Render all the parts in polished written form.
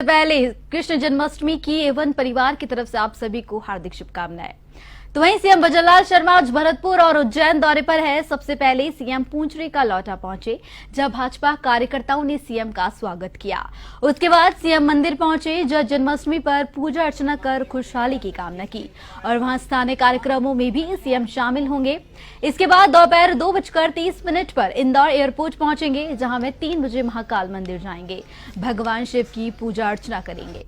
पहले कृष्ण जन्माष्टमी की एवं परिवार की तरफ से आप सभी को हार्दिक शुभकामनाएं। तो वहीं सीएम भजनलाल शर्मा आज भरतपुर और उज्जैन दौरे पर है। सबसे पहले सीएम पूंचरी का लौटा पहुंचे, जहां भाजपा कार्यकर्ताओं ने सीएम का स्वागत किया। उसके बाद सीएम मंदिर पहुंचे, जहां जन्माष्टमी पर पूजा अर्चना कर खुशहाली की कामना की और वहां स्थानीय कार्यक्रमों में भी सीएम शामिल होंगे। इसके बाद दोपहर 2:30 पर इंदौर एयरपोर्ट पहुंचेंगे, जहां वे 3 बजे महाकाल मंदिर जाएंगे, भगवान शिव की पूजा अर्चना करेंगे।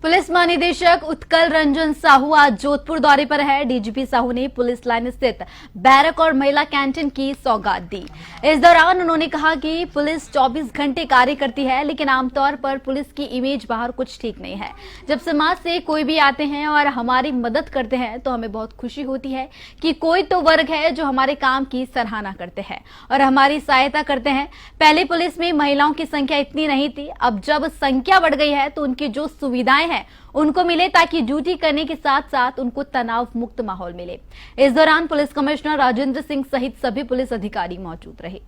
पुलिस महानिदेशक उत्कल रंजन साहू आज जोधपुर दौरे पर है। डीजीपी साहू ने पुलिस लाइन स्थित बैरक और महिला कैंटीन की सौगात दी। इस दौरान उन्होंने कहा कि पुलिस 24 घंटे कार्य करती है, लेकिन आमतौर पर पुलिस की इमेज बाहर कुछ ठीक नहीं है। जब समाज से कोई भी आते हैं और हमारी मदद करते हैं तो हमें बहुत खुशी होती है कि कोई तो वर्ग है जो हमारे काम की सराहना करते हैं और हमारी सहायता करते हैं। पहले पुलिस में महिलाओं की संख्या इतनी नहीं थी, अब जब संख्या बढ़ गई है तो उनकी जो सुविधाएं उनको मिले, ताकि ड्यूटी करने के साथ साथ उनको तनाव मुक्त माहौल मिले। इस दौरान पुलिस कमिश्नर राजेंद्र सिंह सहित सभी पुलिस अधिकारी मौजूद रहे।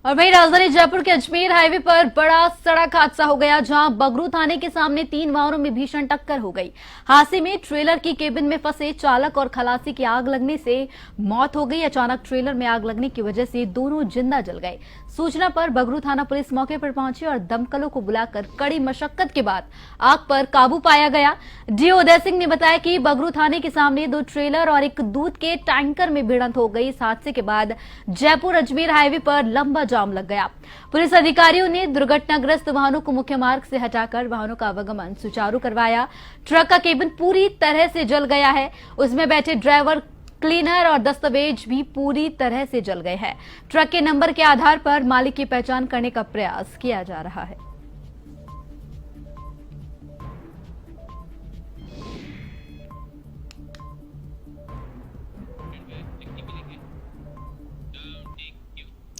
और वहीं राजधानी जयपुर के अजमेर हाईवे पर बड़ा सड़क हादसा हो गया, जहां बगरू थाने के सामने 3 वाहनों में भीषण टक्कर हो गई। हादसे में ट्रेलर की केबिन में फंसे चालक और खलासी की आग लगने से मौत हो गई। अचानक ट्रेलर में आग लगने की वजह से दोनों जिंदा जल गए। सूचना पर बगरू थाना पुलिस मौके पर पहुंची और दमकलों को बुलाकर कड़ी मशक्कत के बाद आग पर काबू पाया गया। डीओ उदय सिंह ने बताया कि बगरू थाने के सामने 2 ट्रेलर और एक दूध के टैंकर में भिड़ंत हो गई। इस हादसे के बाद जयपुर अजमेर हाईवे पर लंबा जाम लग गया। पुलिस अधिकारियों ने दुर्घटनाग्रस्त वाहनों को मुख्य मार्ग से हटाकर वाहनों का आवागमन सुचारू करवाया। ट्रक का केबिन पूरी तरह से जल गया है, उसमें बैठे ड्राइवर, क्लीनर और दस्तावेज भी पूरी तरह से जल गए हैं। ट्रक के नंबर के आधार पर मालिक की पहचान करने का प्रयास किया जा रहा है।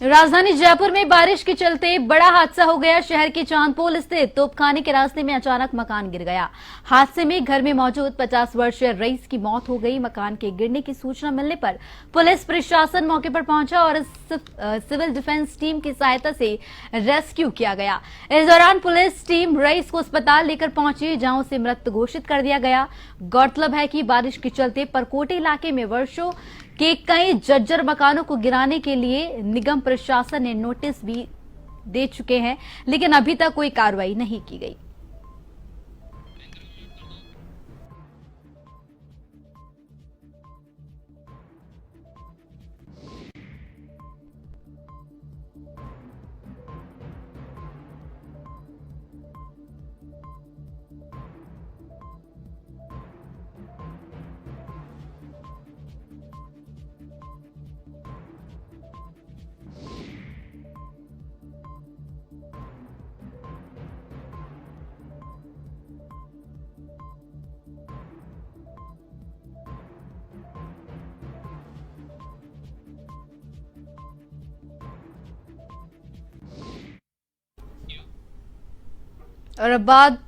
राजधानी जयपुर में बारिश के चलते बड़ा हादसा हो गया। शहर के चांदपोल स्थित तोपखाने के रास्ते में अचानक मकान गिर गया। हादसे में घर में मौजूद 50 वर्षीय रईस की मौत हो गई। मकान के गिरने की सूचना मिलने पर पुलिस प्रशासन मौके पर पहुंचा और सिविल डिफेंस टीम की सहायता से रेस्क्यू किया गया। इस दौरान पुलिस टीम रईस को अस्पताल लेकर पहुंची, जहां उसे मृत घोषित कर दिया गया। गौरतलब है कि बारिश के चलते परकोटे इलाके में वर्षों के कई जर्जर मकानों को गिराने के लिए निगम प्रशासन ने नोटिस भी दे चुके हैं, लेकिन अभी तक कोई कार्रवाई नहीं की गई। और अब बात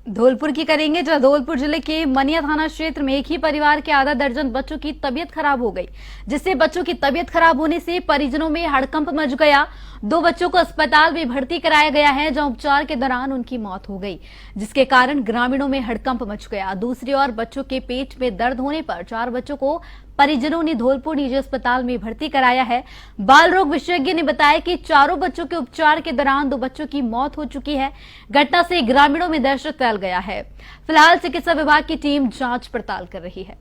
धौलपुर की करेंगे, जहां धौलपुर जिले के मनिया थाना क्षेत्र में एक ही परिवार के आधा दर्जन बच्चों की तबीयत खराब हो गई, जिससे बच्चों की तबीयत खराब होने से परिजनों में हड़कंप मच गया। 2 बच्चों को अस्पताल में भर्ती कराया गया है, जहां उपचार के दौरान उनकी मौत हो गई, जिसके कारण ग्रामीणों में हड़कंप मच गया। दूसरी ओर बच्चों के पेट में दर्द होने पर 4 बच्चों को परिजनों ने धौलपुर निजी अस्पताल में भर्ती कराया है। बाल रोग विशेषज्ञ ने बताया कि चारों बच्चों के उपचार के दौरान 2 बच्चों की मौत हो चुकी है। घटना से ग्रामीणों में दहशत फैल गया है। फिलहाल चिकित्सा विभाग की टीम जांच पड़ताल कर रही है।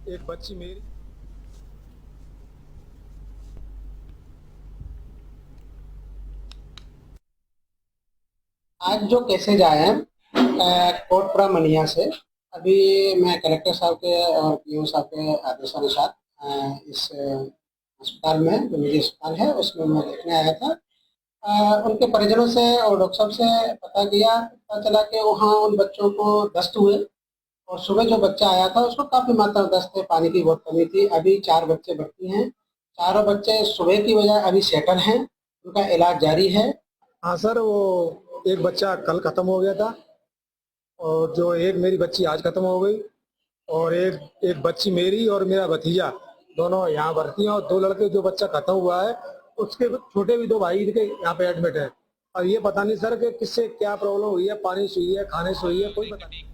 एक बच्ची मेरी आज जो केसेज आए हैं कोटपुरा मनिया से। अभी मैं कलेक्टर साहब के और पीओ साहब के आदेशानुसार इस अस्पताल में जो निजी अस्पताल है उसमें मैं देखने आया था। उनके परिजनों से और डॉक्टर साहब से पता चला कि वहाँ उन बच्चों को दस्त हुए और सुबह जो बच्चा आया था उसको काफ़ी मात्रा में दस्त है, पानी की बहुत कमी थी। अभी 4 बच्चे भर्ती हैं। चारों बच्चे सुबह की बजाय अभी सेटल हैं, उनका इलाज जारी है। हाँ सर, वो एक बच्चा कल खत्म हो गया था और जो एक मेरी बच्ची आज खत्म हो गई और एक एक बच्ची मेरी और मेरा भतीजा दोनों यहाँ भर्ती हैं और 2 लड़के जो बच्चा खत्म हुआ है उसके छोटे भी 2 भाई इनके यहाँ पे एडमिट है। और ये पता नहीं सर कि किससे क्या प्रॉब्लम हुई है, पानी से हुई है, खाने से हुई है, कोई पता नहीं।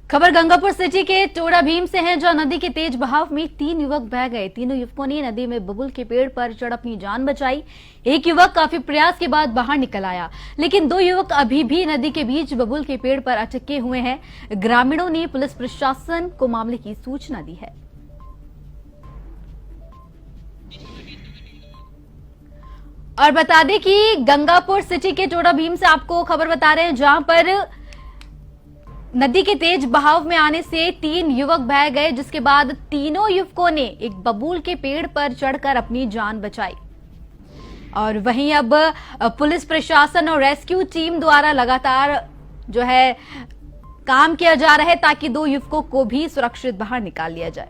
खबर गंगापुर सिटी के टोड़ा भीम से है, जहां नदी के तेज बहाव में 3 युवक बह गए। तीनों युवकों ने नदी में बबूल के पेड़ पर चढ़ अपनी जान बचाई। एक युवक काफी प्रयास के बाद बाहर निकल आया, लेकिन 2 युवक अभी भी नदी के बीच बबूल के पेड़ पर अटके हुए हैं। ग्रामीणों ने पुलिस प्रशासन को मामले की सूचना दी है। और बता दें कि गंगापुर सिटी के टोड़ा भीम से आपको खबर बता रहे हैं, जहां पर नदी के तेज बहाव में आने से 3 युवक बह गए, जिसके बाद तीनों युवकों ने एक बबूल के पेड़ पर चढ़कर अपनी जान बचाई। और वहीं अब पुलिस प्रशासन और रेस्क्यू टीम द्वारा लगातार जो है काम किया जा रहा है ताकि 2 युवकों को भी सुरक्षित बाहर निकाल लिया जाए।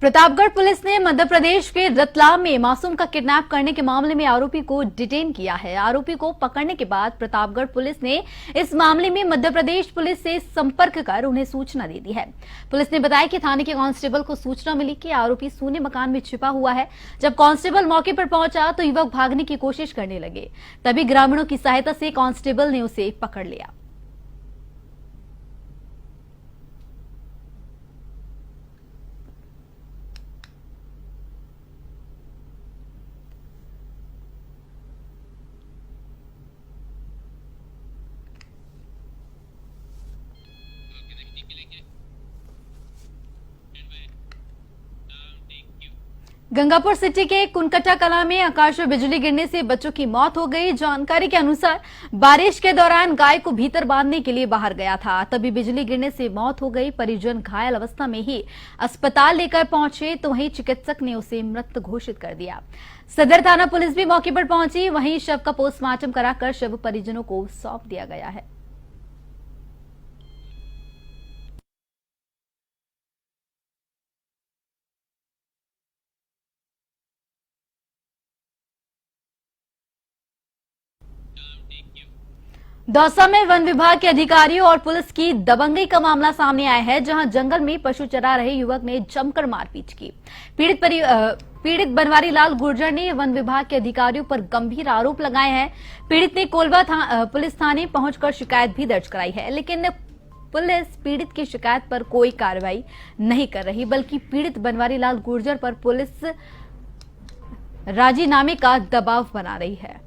प्रतापगढ़ पुलिस ने मध्य प्रदेश के रतलाम में मासूम का किडनैप करने के मामले में आरोपी को डिटेन किया है। आरोपी को पकड़ने के बाद प्रतापगढ़ पुलिस ने इस मामले में मध्य प्रदेश पुलिस से संपर्क कर उन्हें सूचना दे दी है। पुलिस ने बताया कि थाने के कांस्टेबल को सूचना मिली कि आरोपी सूने मकान में छिपा हुआ है। जब कांस्टेबल मौके पर पहुंचा तो युवक भागने की कोशिश करने लगे, तभी ग्रामीणों की सहायता से कांस्टेबल ने उसे पकड़ लिया। गंगापुर सिटी के कुनकटा कला में आकाश में बिजली गिरने से बच्चों की मौत हो गई। जानकारी के अनुसार बारिश के दौरान गाय को भीतर बांधने के लिए बाहर गया था, तभी बिजली गिरने से मौत हो गई। परिजन घायल अवस्था में ही अस्पताल लेकर पहुंचे तो वहीं चिकित्सक ने उसे मृत घोषित कर दिया। सदर थाना पुलिस भी मौके पर पहुंची, वहीं शव का पोस्टमार्टम कराकर शव परिजनों को सौंप दिया गया है। दौसा में वन विभाग के अधिकारियों और पुलिस की दबंगई का मामला सामने आया है, जहां जंगल में पशु चरा रहे युवक ने जमकर मारपीट की। पीड़ित बनवारी लाल गुर्जर ने वन विभाग के अधिकारियों पर गंभीर आरोप लगाए हैं। पीड़ित ने कोलवा पुलिस थाने पहुंचकर शिकायत भी दर्ज कराई है, लेकिन पुलिस पीड़ित की शिकायत पर कोई कार्रवाई नहीं कर रही, बल्कि पीड़ित बनवारी लाल गुर्जर पर पुलिस राजीनामे का दबाव बना रही है।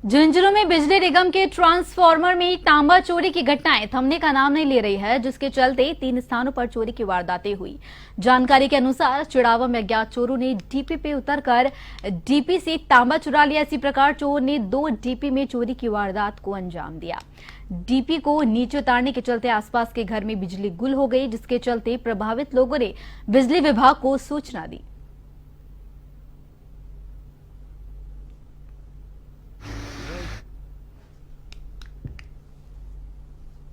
झुंझुनू में बिजली निगम के ट्रांसफार्मर में तांबा चोरी की घटनाएं थमने का नाम नहीं ले रही है, जिसके चलते 3 स्थानों पर चोरी की वारदातें हुई। जानकारी के अनुसार चिड़ावा में अज्ञात चोरों ने डीपी पे उतरकर डीपी से तांबा चुरा लिया। इसी प्रकार चोर ने 2 डीपी में चोरी की वारदात को अंजाम दिया। डीपी को नीचे उतारने के चलते आसपास के घर में बिजली गुल हो गई, जिसके चलते प्रभावित लोगों ने बिजली विभाग को सूचना दी।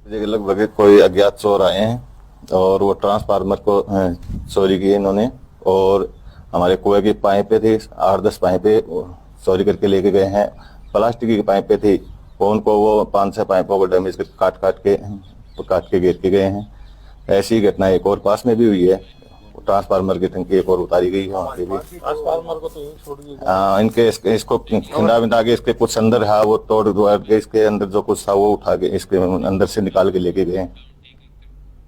लगभग कोई अज्ञात चोर आए हैं और वो ट्रांसफार्मर को चोरी की इन्होंने, और हमारे कुएं की पाइपें थी 8-10 पाइपें चोरी करके लेके गए हैं। प्लास्टिक की पाइपें थी, वो उनको वो 5-6 पाइपों को डैमेज काट के घेर के गए हैं। ऐसी घटना एक और पास में भी हुई है, ट्रांसफार्मर की टंकी एक और उतारी गई है वहाँ पे भी। ट्रांसफार्मर को तो छोड़ दिया। इनके इसको खिंडा बिंदा के इसके कुछ अंदर है वो तोड़ दुआर के इसके अंदर जो कुछ था वो उठा के इसके अंदर से निकाल के लेके गए।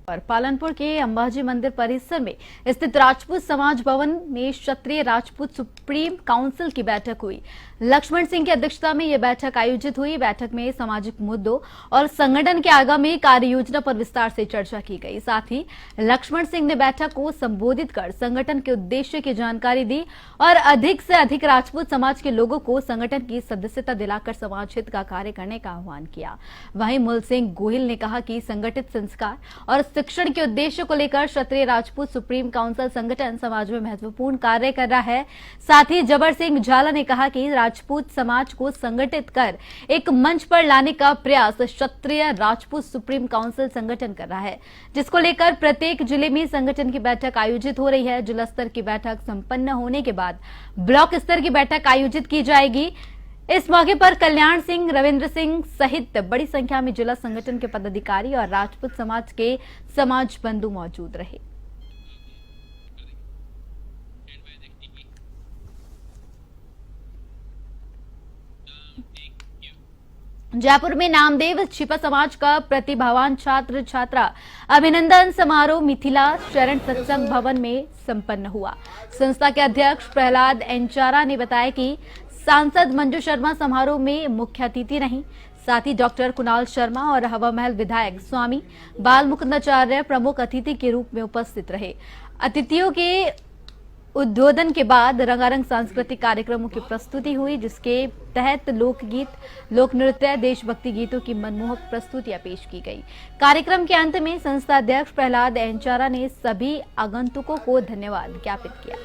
और पालनपुर के अंबाजी मंदिर परिसर में स्थित राजपूत समाज भवन में क्षत्रिय राजपूत सुप्रीम काउंसिल की बैठक हुई। लक्ष्मण सिंह की अध्यक्षता में यह बैठक आयोजित हुई। बैठक में सामाजिक मुद्दों और संगठन के आगामी कार्य योजना पर विस्तार से चर्चा की गई। साथ ही लक्ष्मण सिंह ने बैठक को संबोधित कर संगठन के उद्देश्य की जानकारी दी और अधिक से अधिक राजपूत समाज के लोगों को संगठन की सदस्यता दिलाकर समाज हित का कार्य करने का आह्वान किया। वहीं मूल सिंह गोहिल ने कहा कि संगठित संस्कार और शिक्षण के उद्देश्य को लेकर क्षत्रिय राजपूत सुप्रीम काउंसिल संगठन समाज में महत्वपूर्ण कार्य कर रहा है। साथ ही जबर सिंह झाला ने कहा कि राजपूत समाज को संगठित कर एक मंच पर लाने का प्रयास क्षत्रिय राजपूत सुप्रीम काउंसिल संगठन कर रहा है, जिसको लेकर प्रत्येक जिले में संगठन की बैठक आयोजित हो रही है। जिला स्तर की बैठक संपन्न होने के बाद ब्लॉक स्तर की बैठक आयोजित की जाएगी। इस मौके पर कल्याण सिंह, रविंद्र सिंह सहित बड़ी संख्या में जिला संगठन के पदाधिकारी और राजपूत समाज के समाज बंधु मौजूद रहे। जयपुर में नामदेव छिपा समाज का प्रतिभावान छात्र छात्रा अभिनंदन समारोह मिथिला शरण सत्संग भवन में संपन्न हुआ। संस्था के अध्यक्ष प्रहलाद एंचारा ने बताया कि सांसद मंजू शर्मा समारोह में मुख्य अतिथि रहीं। साथ ही डॉक्टर कुणाल शर्मा और हवा महल विधायक स्वामी बाल मुकुंदाचार्य प्रमुख अतिथि के रूप में उपस्थित रहे। अतिथियों के उद्बोधन के बाद रंगारंग सांस्कृतिक कार्यक्रमों की प्रस्तुति हुई, जिसके तहत लोकगीत, लोक नृत्य, देशभक्ति गीतों की मनमोहक प्रस्तुतियां पेश की गई। कार्यक्रम के अंत में संस्था अध्यक्ष प्रहलाद एंचारा ने सभी आगंतुकों को धन्यवाद ज्ञापित किया।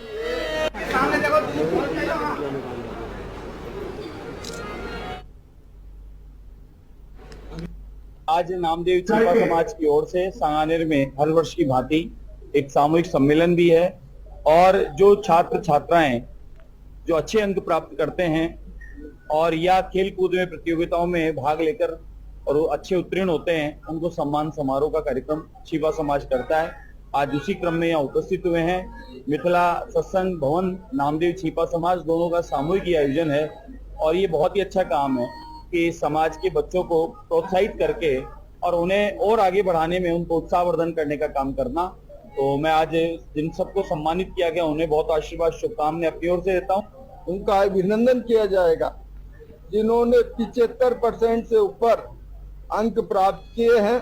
आज नामदेव छिपा समाज की ओर से सांगानेर में हर वर्ष की भांति एक सामूहिक सम्मेलन भी है और जो छात्र छात्राएं जो अच्छे अंक प्राप्त करते हैं और या खेल कूद में प्रतियोगिताओं में भाग लेकर और अच्छे उत्तीर्ण होते हैं, उनको सम्मान समारोह का कार्यक्रम छिपा समाज करता है। आज उसी क्रम में यहाँ उपस्थित हुए हैं। मिथिला सत्संग भवन, नामदेव छिपा समाज दोनों का सामूहिक आयोजन है और ये बहुत ही अच्छा काम है कि समाज के बच्चों को प्रोत्साहित करके और उन्हें और आगे बढ़ाने में उनको उत्साहवर्धन करने का काम करना। तो मैं आज जिन सबको सम्मानित किया गया उन्हें बहुत आशीर्वाद शुभकामनाएं अपनी ओर से देता हूँ। उनका अभिनंदन किया जाएगा जिन्होंने 75% से ऊपर अंक प्राप्त किए हैं।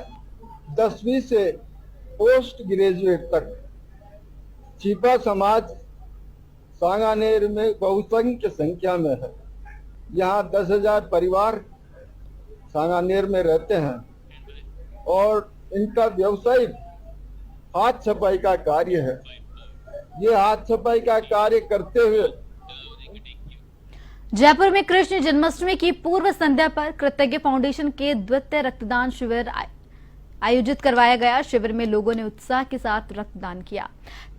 10वीं से पोस्ट ग्रेजुएट तक छिपा समाज सांगानेर में बहुसंख्य संख्या में है। यहाँ 10,000 परिवार सांगानेर में रहते हैं और इनका व्यवसायिक हाथ छपाई का कार्य है। ये हाथ छपाई का कार्य करते हुए जयपुर में कृष्ण जन्माष्टमी की पूर्व संध्या पर कृतज्ञ फाउंडेशन के द्वितीय रक्तदान शिविर आयोजित करवाया गया। शिविर में लोगों ने उत्साह के साथ रक्तदान किया,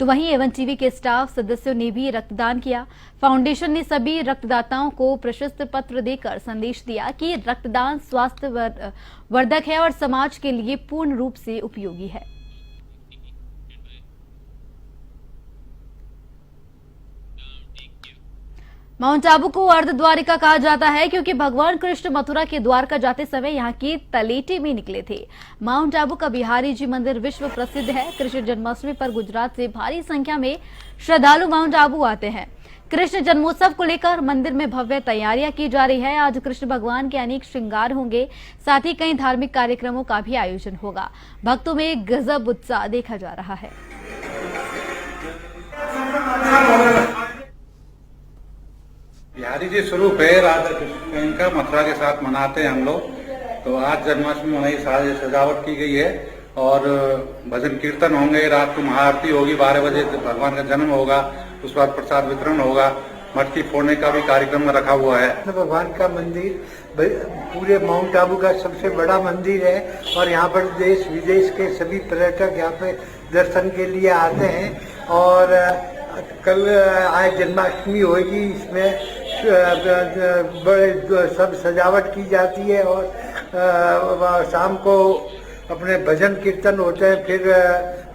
तो वहीं एवन टीवी के स्टाफ सदस्यों ने भी रक्तदान किया। फाउंडेशन ने सभी रक्तदाताओं को प्रशस्ति पत्र देकर संदेश दिया कि रक्तदान स्वास्थ्य वर्धक है और समाज के लिए पूर्ण रूप से उपयोगी है। माउंट आबू को अर्धद्वारिका कहा जाता है क्योंकि भगवान कृष्ण मथुरा के द्वारका जाते समय यहाँ की तलेटी में निकले थे। माउंट आबू का बिहारी जी मंदिर विश्व प्रसिद्ध है। कृष्ण जन्माष्टमी पर गुजरात से भारी संख्या में श्रद्धालु माउंट आबू आते हैं। कृष्ण जन्मोत्सव को लेकर मंदिर में भव्य तैयारियां की जा रही है। आज कृष्ण भगवान के अनेक श्रृंगार होंगे, साथ ही कई धार्मिक कार्यक्रमों का भी आयोजन होगा। भक्तों में गजब उत्साह देखा जा रहा है। बिहारी जी स्वरूप है राधा कृष्ण का, मथुरा के साथ मनाते हैं हम लोग। तो आज जन्माष्टमी में सारी सजावट की गई है और भजन कीर्तन होंगे। रात को महाआरती होगी, 12 बजे भगवान का जन्म होगा, उस बाद प्रसाद वितरण होगा। मटकी फोड़ने का भी कार्यक्रम रखा हुआ है। भगवान का मंदिर पूरे माउंट आबू का सबसे बड़ा मंदिर है और यहाँ पर देश विदेश के सभी पर्यटक यहाँ पे दर्शन के लिए आते हैं। और कल आज जन्माष्टमी होगी, इसमें बड़े सब सजावट की जाती है और शाम को अपने भजन कीर्तन होते हैं। फिर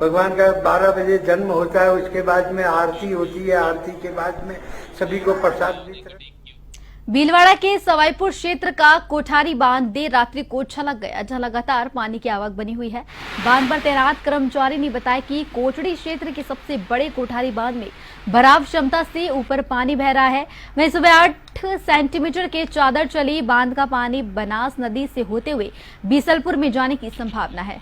भगवान का 12 बजे जन्म होता है, उसके बाद में आरती होती है। आरती के बाद में सभी को प्रसाद वितरण। भीलवाड़ा के सवाईपुर क्षेत्र का कोठारी बांध देर रात्रि को छलक गया, जहां लगातार पानी की आवक बनी हुई है। बांध पर तैनात कर्मचारी ने बताया कि कोटड़ी क्षेत्र के सबसे बड़े कोठारी बांध में भराव क्षमता से ऊपर पानी बह रहा है। वहीं सुबह 8 सेंटीमीटर के चादर चली बांध का पानी बनास नदी से होते हुए बीसलपुर में जाने की संभावना है।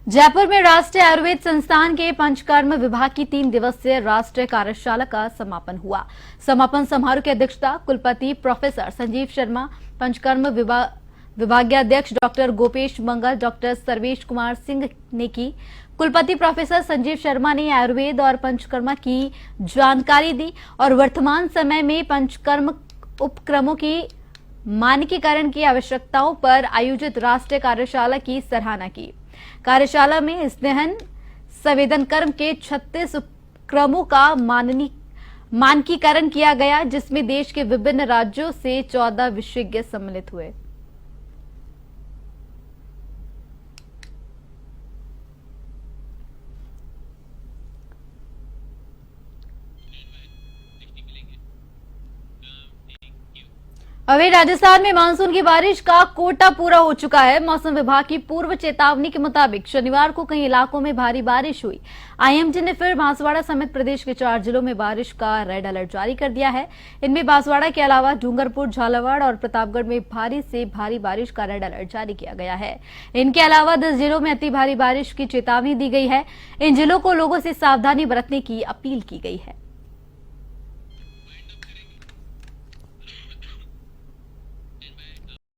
जयपुर में राष्ट्रीय आयुर्वेद संस्थान के पंचकर्म विभाग की 3 दिवसीय राष्ट्रीय कार्यशाला का समापन हुआ। समापन समारोह की अध्यक्षता कुलपति प्रोफेसर संजीव शर्मा, पंचकर्म विभागाध्यक्ष डॉक्टर गोपेश मंगल, डॉक्टर सर्वेश कुमार सिंह ने की। कुलपति प्रोफेसर संजीव शर्मा ने आयुर्वेद और पंचकर्म की जानकारी दी और वर्तमान समय में पंचकर्म उपक्रमों की मानकीकरण की आवश्यकताओं पर आयोजित राष्ट्रीय कार्यशाला की सराहना की। कार्यशाला में स्नेहन संवेदन कर्म के 36 उपक्रमों का मानकीकरण किया गया, जिसमें देश के विभिन्न राज्यों से 14 विशेषज्ञ सम्मिलित हुए। अभी राजस्थान में मानसून की बारिश का कोटा पूरा हो चुका है। मौसम विभाग की पूर्व चेतावनी के मुताबिक शनिवार को कई इलाकों में भारी बारिश हुई। आईएमडी ने फिर बांसवाड़ा समेत प्रदेश के 4 जिलों में बारिश का रेड अलर्ट जारी कर दिया है। इनमें बांसवाड़ा के अलावा डूंगरपुर, झालावाड़ और प्रतापगढ़ में भारी से भारी बारिश का रेड अलर्ट जारी किया गया है। इनके अलावा 10 जिलों में अति भारी बारिश की चेतावनी दी गई है। इन जिलों को लोगों से सावधानी बरतने की अपील की गई है।